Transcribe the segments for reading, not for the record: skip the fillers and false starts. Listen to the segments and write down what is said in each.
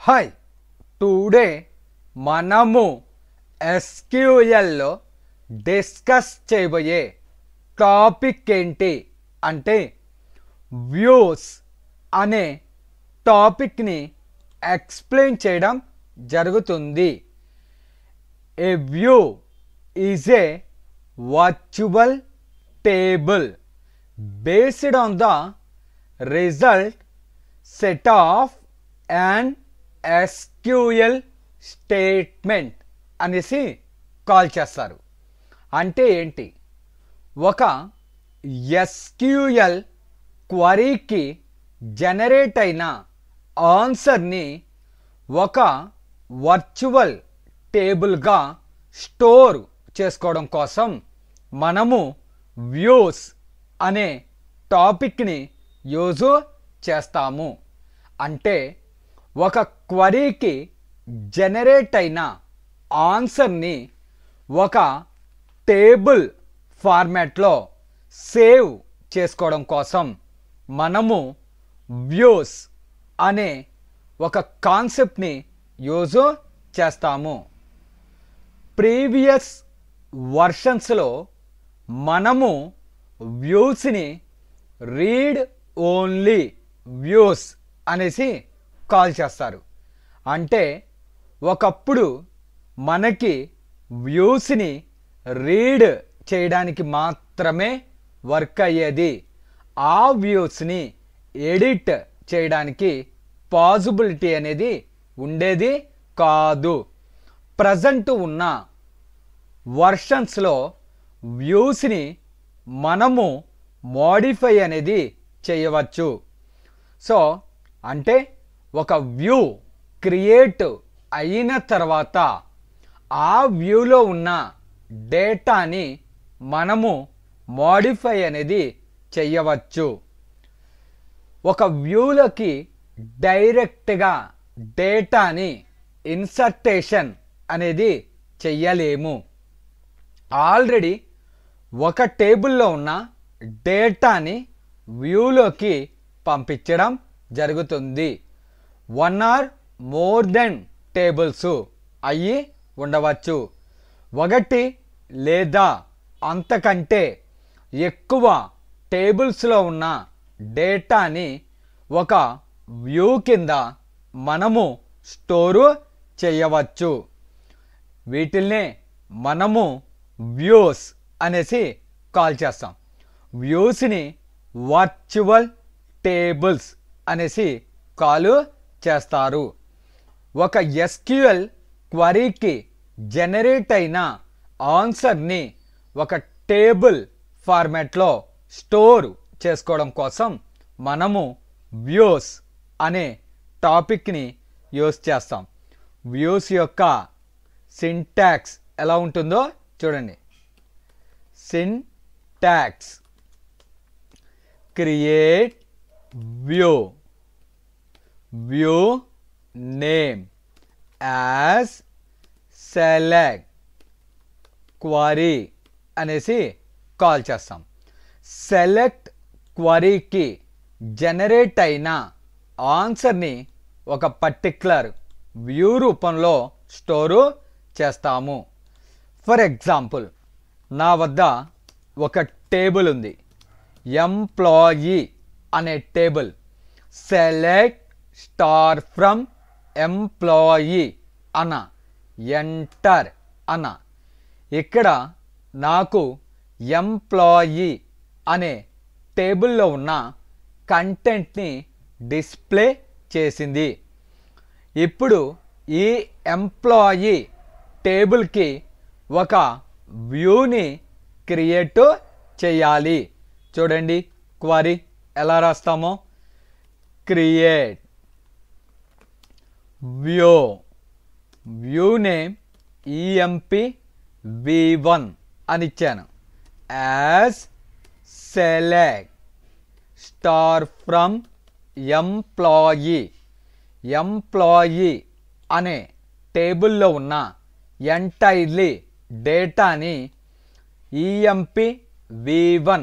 Hi today మనము SQL లో discuss చేయబోయే టాపిక్ ఏంటి అంటే వ్యూస్ అనే టాపిక్ని ఎక్స్ప్లెయిన్ చేయడం జరుగుతుంది. A view is a virtual table based on the result set of an SQL statement అనేసి కాల్ చేస్తారు. అంటే ఏంటి? ఒక SQL క్వరీకి జనరేట్ అయిన ఆన్సర్ని ఒక వర్చువల్ టేబుల్గా స్టోర్ చేసుకోవడం కోసం మనము వ్యూస్ అనే టాపిక్ని యూజ్ చేస్తాము. అంటే ఒక క్వరీకి జనరేట్ అయిన ఆన్సర్ని ఒక టేబుల్ ఫార్మాట్లో సేవ్ చేసుకోవడం కోసం మనము వ్యూస్ అనే ఒక కాన్సెప్ట్ని యూజ్ చేస్తాము. ప్రీవియస్ వర్షన్స్లో మనము వ్యూస్ని రీడ్ ఓన్లీ వ్యూస్ అనేసి కాల్ చేస్తారు. అంటే ఒకప్పుడు మనకి వ్యూస్ని రీడ్ చేయడానికి మాత్రమే వర్క్ అయ్యేది. ఆ వ్యూస్ని ఎడిట్ చేయడానికి పాసిబిలిటీ అనేది ఉండేది కాదు. ప్రజెంట్ ఉన్న వర్షన్స్లో వ్యూస్ని మనము మోడిఫై అనేది చేయవచ్చు. సో అంటే ఒక వ్యూ క్రియేట్ అయిన తర్వాత ఆ వ్యూలో ఉన్న డేటాని మనము మోడిఫై అనేది చేయవచ్చు. ఒక వ్యూలోకి డైరెక్ట్గా డేటాని ఇన్సర్టేషన్ అనేది చెయ్యలేము. ఆల్రెడీ ఒక టేబుల్లో ఉన్న డేటాని వ్యూలోకి పంపించడం జరుగుతుంది. One or more than tables అయ్యి ఉండవచ్చు. ఒకటి లేదా అంతకంటే ఎక్కువ టేబుల్స్లో ఉన్న డేటాని ఒక వ్యూ కింద మనము స్టోరు చేయవచ్చు. వీటిల్నే మనము వ్యూస్ అనేసి కాల్ చేస్తాం. వ్యూస్ని వర్చువల్ టేబుల్స్ అనేసి కాల్ చేస్తారు. ఒక SQL క్వరీకి జనరేట్ అయిన ఆన్సర్ని ఒక టేబుల్ ఫార్మాట్లో స్టోర్ చేసుకోవడం కోసం మనము వ్యూస్ అనే టాపిక్ని యూజ్ చేస్తాం. వ్యూస్ యొక్క సింటాక్స్ ఎలా ఉంటుందో చూడండి. Syntax create view, view name as select query అనేసి కాల్ చేస్తాం. సెలెక్ట్ క్వరీకి జనరేట్ అయిన ఆన్సర్ని ఒక పర్టిక్యులర్ వ్యూ రూపంలో స్టోరు చేస్తాము. ఫర్ ఎగ్జాంపుల్ నా వద్ద ఒక టేబుల్ ఉంది. ఎంప్లాయీ అనే table. Select star from employee అన్న ఎంటర్ అన్న. ఇక్కడ నాకు ఎంప్లాయీ అనే టేబుల్లో ఉన్న కంటెంట్ని డిస్ప్లే చేసింది. ఇప్పుడు ఈ ఎంప్లాయీ టేబుల్కి ఒక వ్యూని క్రియేట్ చేయాలి. చూడండి క్వరీ ఎలా రాస్తామో. Create view, view name EMP-v1 అని ఇచ్చాను. As select star from employee. Employee అనే టేబుల్లో ఉన్న ఎంటైర్లీ డేటాని EMP-v1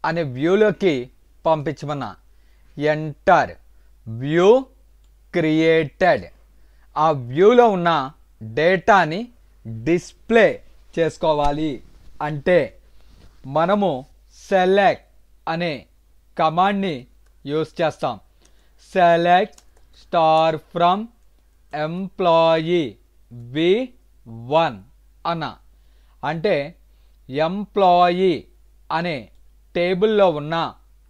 అనే వ్యూలోకి పంపించమన్నా. Enter view created. ఆ వ్యూలో ఉన్న డేటాని డిస్ప్లే చేసుకోవాలి అంటే మనము సెలెక్ట్ అనే కమాండ్ని యూస్ చేస్తాం. Select star from employee V1 అన్న అంటే ఎంప్లాయీ అనే టేబుల్లో ఉన్న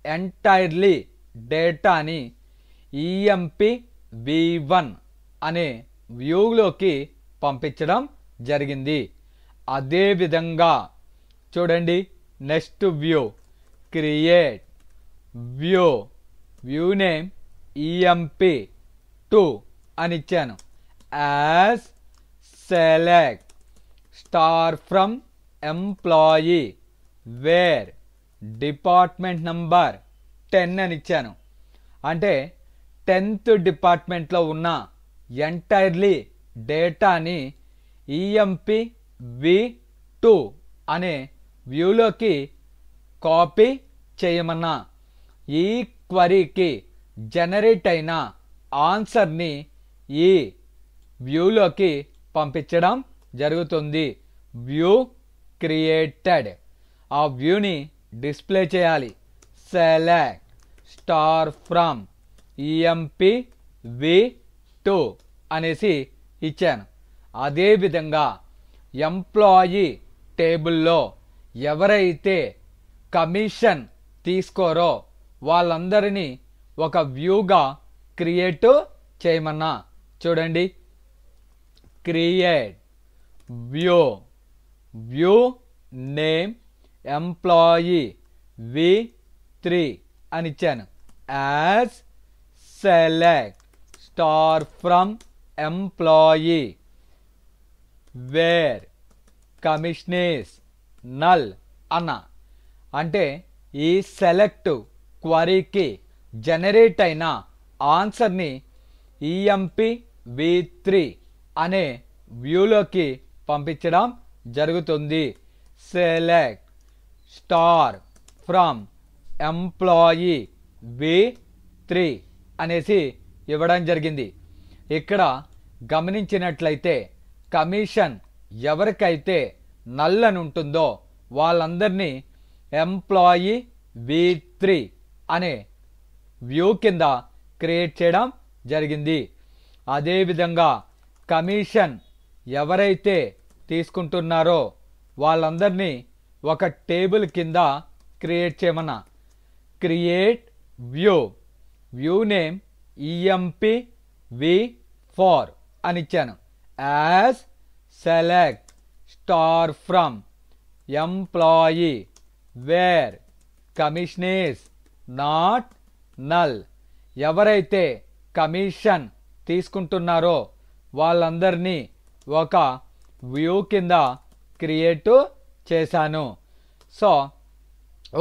ఎంటైర్లీ డేటాని ఈఎంపి V1 అనే వ్యూలోకి పంపించడం జరిగింది. అదేవిధంగా చూడండి, next view create view name EMP2 అని ఇచ్చాను. As select star from employee wear department number 10 అని ఇచ్చాను. అంటే 10th డిపార్ట్మెంట్లో ఉన్న ఎంటైర్లీ డేటాని EMP2 అనే వ్యూలోకి కాపీ చేయమన్నా ఈ క్వరీకి జనరేట్ అయిన ఆన్సర్ని ఈ వ్యూలోకి పంపించడం జరుగుతుంది. వ్యూ క్రియేటెడ్, ఆ వ్యూని డిస్ప్లే చేయాలి. సెలెక్ట్ స్టార్ ఫ్రమ్ EMP2 అనేసి ఇచ్చాను. అదేవిధంగా ఎంప్లాయీ టేబుల్లో ఎవరైతే కమిషన్ తీసుకోరో వాళ్ళందరినీ ఒక వ్యూగా క్రియేట్ చేయమన్నా చూడండి, create view name employee V3 అని ఇచ్చాను. As select star from employee wear commission is null అన్న అంటే ఈ సెలెక్ట్ క్వరీకి జనరేట్ అయిన ఆన్సర్ని EMP3 అనే వ్యూలోకి పంపించడం జరుగుతుంది. Select star from employee V3 అనేసి ఇవ్వడం జరిగింది. ఇక్కడ గమనించినట్లయితే కమిషన్ ఎవరికైతే నల్ అని ఉంటుందో వాళ్ళందరినీ ఎంప్లాయీ V3 అనే వ్యూ కింద క్రియేట్ చేయడం జరిగింది. అదేవిధంగా కమిషన్ ఎవరైతే తీసుకుంటున్నారో వాళ్ళందరినీ ఒక టేబుల్ కింద క్రియేట్ చేయమన్నా క్రియేట్ వ్యూ నేమ్ EMP4 అని ఇచ్చాను. As select star from employee wear commission is not null ఎవరైతే కమిషన్ తీసుకుంటున్నారో వాళ్ళందరినీ ఒక వ్యూ కింద క్రియేట్ చేశాను. సో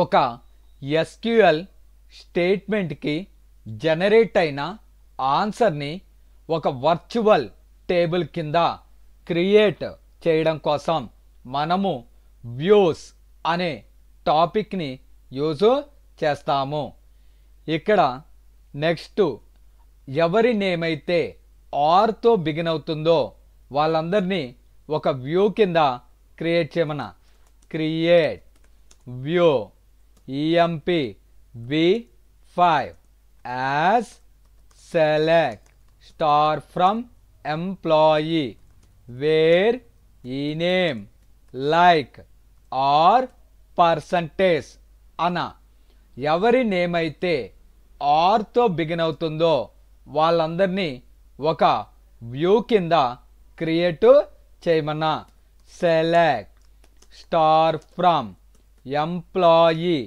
ఒక SQL స్టేట్మెంట్కి జనరేట్ అయిన ఆన్సర్ని ఒక వర్చువల్ టేబుల్ కింద క్రియేట్ చేయడం కోసం మనము వ్యూస్ అనే టాపిక్ని యూజ్ చేస్తాము. ఇక్కడ నెక్స్ట్ ఎవరి నేమ్ అయితే ఆర్తో బిగిన్ అవుతుందో వాళ్ళందరినీ ఒక వ్యూ కింద క్రియేట్ చేయమన్నా create view EMP5 as select star from employee wear ఈ నేమ్ లైక్ ఆర్ పర్సంటేజ్ అన్న ఎవరి నేమ్ అయితే ఆర్తో బిగిన్ అవుతుందో వాళ్ళందరినీ ఒక వ్యూ కింద క్రియేట్ చేయమన్నా select star from employee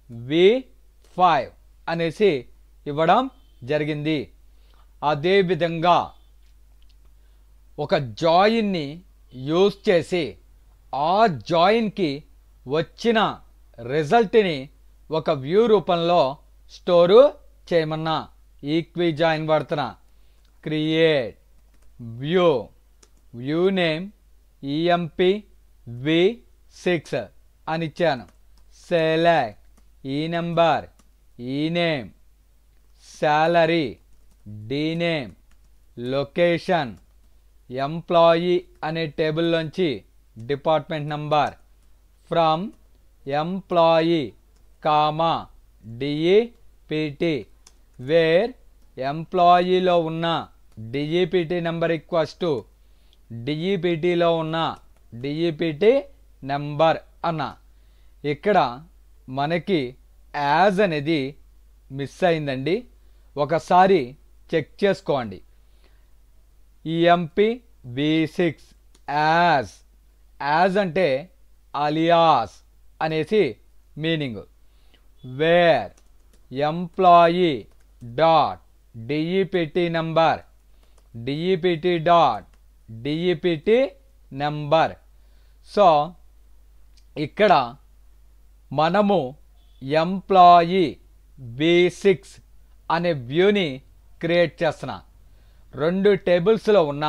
V5 అనేసి ఇవ్వడం జరిగింది. అదేవిధంగా ఒక జాయిన్ని యూజ్ చేసి ఆ జాయిన్కి వచ్చిన రిజల్ట్ని ఒక వ్యూ రూపంలో స్టోరు చేయమన్నా ఈక్వి జాయిన్ వాడుతున్నా క్రియేట్ వ్యూ నేమ్ EMP6 అని ఇచ్చాను. Select E number E name salary D name location employee అనే టేబుల్లోంచి department number, from employee comma DEPT where ఎంప్లాయీలో ఉన్న డిఈపిటి నెంబర్ ఈక్వల్స్ టు డిఈపిటిలో ఉన్న డిఈపిటి నెంబర్ అన్న. ఇక్కడ మనకి యాజ్ అనేది మిస్ అయిందండి, ఒకసారి చెక్ చేసుకోండి. ఈఎంపి V6 యాజ్ అంటే అలియాస్ అనేసి meaning. Wear employee dot DEPT number DEPT dot DEPT number. So ఇక్కడ మనము ఎంప్లాయీ V6 అనే వ్యూని క్రియేట్ చేస్తున్నా. రెండు టేబుల్స్లో ఉన్న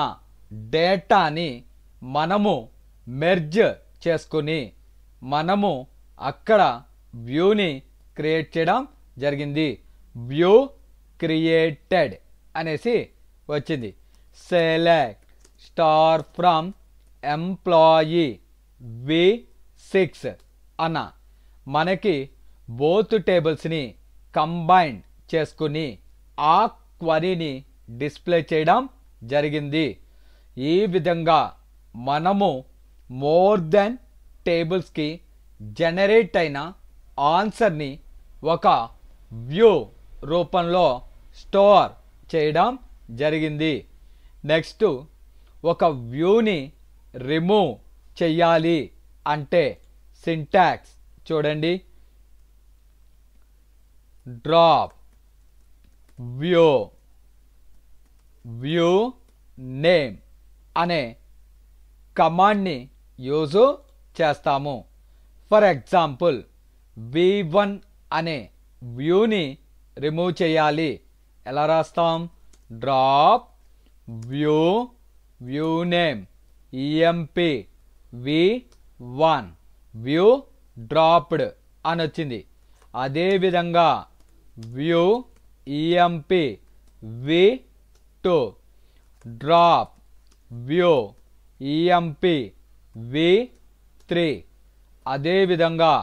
డేటాని మనము మెర్జ్ చేసుకుని మనము అక్కడ వ్యూని క్రియేట్ చేయడం జరిగింది. వ్యూ క్రియేటెడ్ అనేసి వచ్చింది. Select star from employee V6 అన్న మనకి బోత్ టేబుల్స్ని కంబైన్ చేసుకుని ఆ క్వరీని డిస్ప్లే చేయడం జరిగింది. ఈ విధంగా మనము మోర్ దెన్ టేబుల్స్కి జనరేట్ అయిన ఆన్సర్ని ఒక వ్యూ రూపంలో స్టోర్ చేయడం జరిగింది. నెక్స్ట్ ఒక వ్యూని రిమూవ్ చెయ్యాలి అంటే సింటాక్స్ చూడండి. డ్రాప్ వ్యూ నేమ్ అనే కమాండ్ని యూజ్ చేస్తాము. ఫర్ ఎగ్జాంపుల్ V1 అనే వ్యూని రిమూవ్ చేయాలి. ఎలా రాస్తాం? Drop view name EMP V1 view dropped అని వచ్చింది. అదేవిధంగా view EMP V2 drop view EMP V3 అదేవిధంగా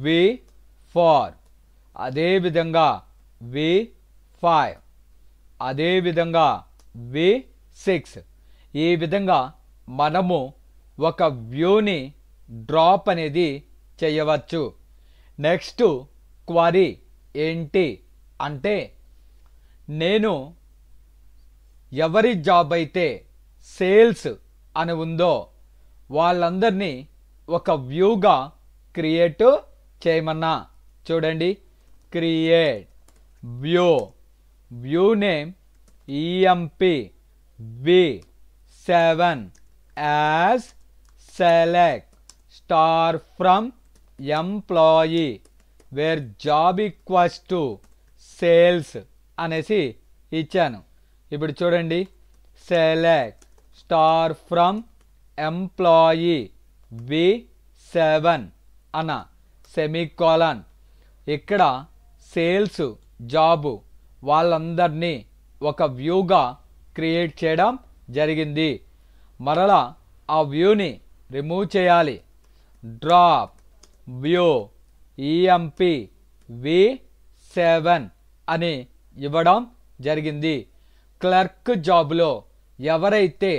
V4 అదేవిధంగా V5 అదేవిధంగా V6 ఈ విధంగా మనము ఒక వ్యూని డ్రాప్ అనేది చేయవచ్చు. నెక్స్ట్ క్వరీ ఏంటి అంటే నేను ఎవరి జాబ్ అయితే సేల్స్ అని ఉందో వాళ్ళందరినీ ఒక వ్యూగా క్రియేట్ చేయమన్నా. చూడండి, create view name EMP V7 as select star from employee wear job equals to sales అనేసి ఇచ్చాను. ఇప్పుడు చూడండి, select star from employee V7 అన్న సెమీకోలన్. ఇక్కడ సేల్స్ జాబు వాళ్ళందరినీ ఒక వ్యూగా క్రియేట్ చేయడం జరిగింది. మరలా ఆ వ్యూని రిమూవ్ చేయాలి. డ్రాప్ వ్యూ ఈఎంపి V7 అని ఇవ్వడం జరిగింది. క్లర్క్ జాబ్లో ఎవరైతే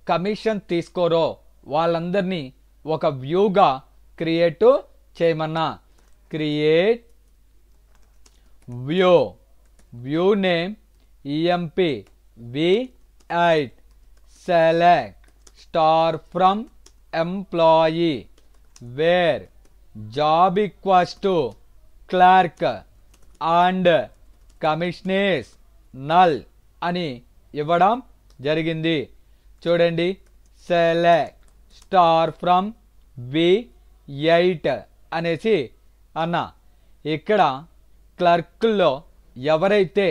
కమిషన్ తీసుకోరో వాళ్ళందరినీ ఒక వ్యూగా క్రియేట్ చేయమన్నా. Create view name EMP V8 select star from employee wear job equals to clerk and commission is null అని ఇవ్వడం జరిగింది. చూడండి, సెలెక్ట్ స్టార్ ఫ్రమ్ V8 అనేసి అన్న. ఇక్కడ క్లర్క్లో ఎవరైతే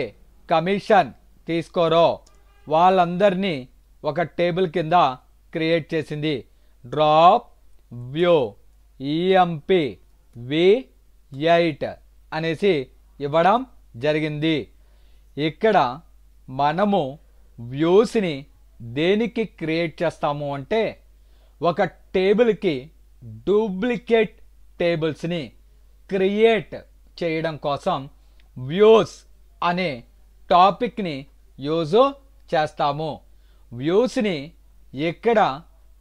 కమిషన్ తీసుకోరో వాళ్ళందరినీ ఒక టేబుల్ కింద క్రియేట్ చేసింది. డ్రాప్ వ్యూ ఈఎంపి V8 అనేసి ఇవ్వడం జరిగింది. ఇక్కడ మనము వ్యూస్ని దేనికి క్రియేట్ చేస్తాము అంటే ఒక టేబుల్కి డూప్లికేట్ టేబుల్స్ని క్రియేట్ చేయడం కోసం వ్యూస్ అనే టాపిక్ని యూజ్ చేస్తాము. వ్యూస్ని ఇక్కడ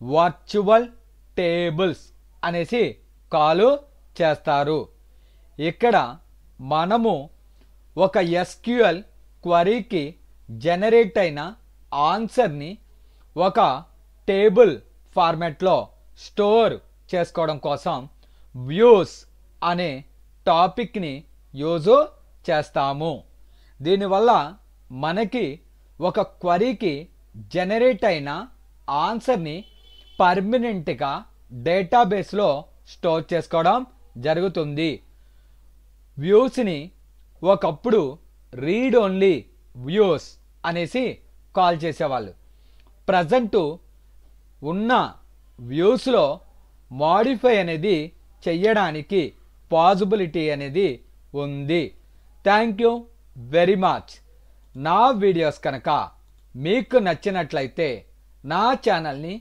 వర్చువల్ టేబుల్స్ అనేసి కాల్ చేస్తారు. ఇక్కడ మనము ఒక ఎస్క్యూఎల్ క్వరీకి జనరేట్ అయిన ఆన్సర్ని ఒక టేబుల్ ఫార్మాట్లో స్టోర్ చేసుకోవడం కోసం వ్యూస్ అనే టాపిక్ని యూజ్ చేస్తాము. దీనివల్ల మనకి ఒక క్వరీకి జనరేట్ అయిన ఆన్సర్ని పర్మనెంట్గా డేటాబేస్లో స్టోర్ చేసుకోవడం జరుగుతుంది. వ్యూస్ని ఒకప్పుడు రీడ్ ఓన్లీ వ్యూస్ అనేసి కాల్ చేసేవాళ్ళు. ప్రజెంటు ఉన్న వ్యూస్లో మాడిఫై అనేది చెయ్యడానికి పాసిబిలిటీ అనేది ఉంది. Thank you very much. నా వీడియోస్ కనుక మీకు నచ్చినట్లయితే నా ఛానల్ని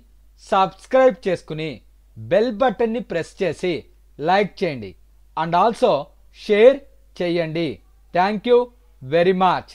సబ్స్క్రైబ్ చేసుకుని బెల్ బటన్ని ప్రెస్ చేసి లైక్ చేయండి అండ్ ఆల్సో షేర్ చేయండి. Thank you very much.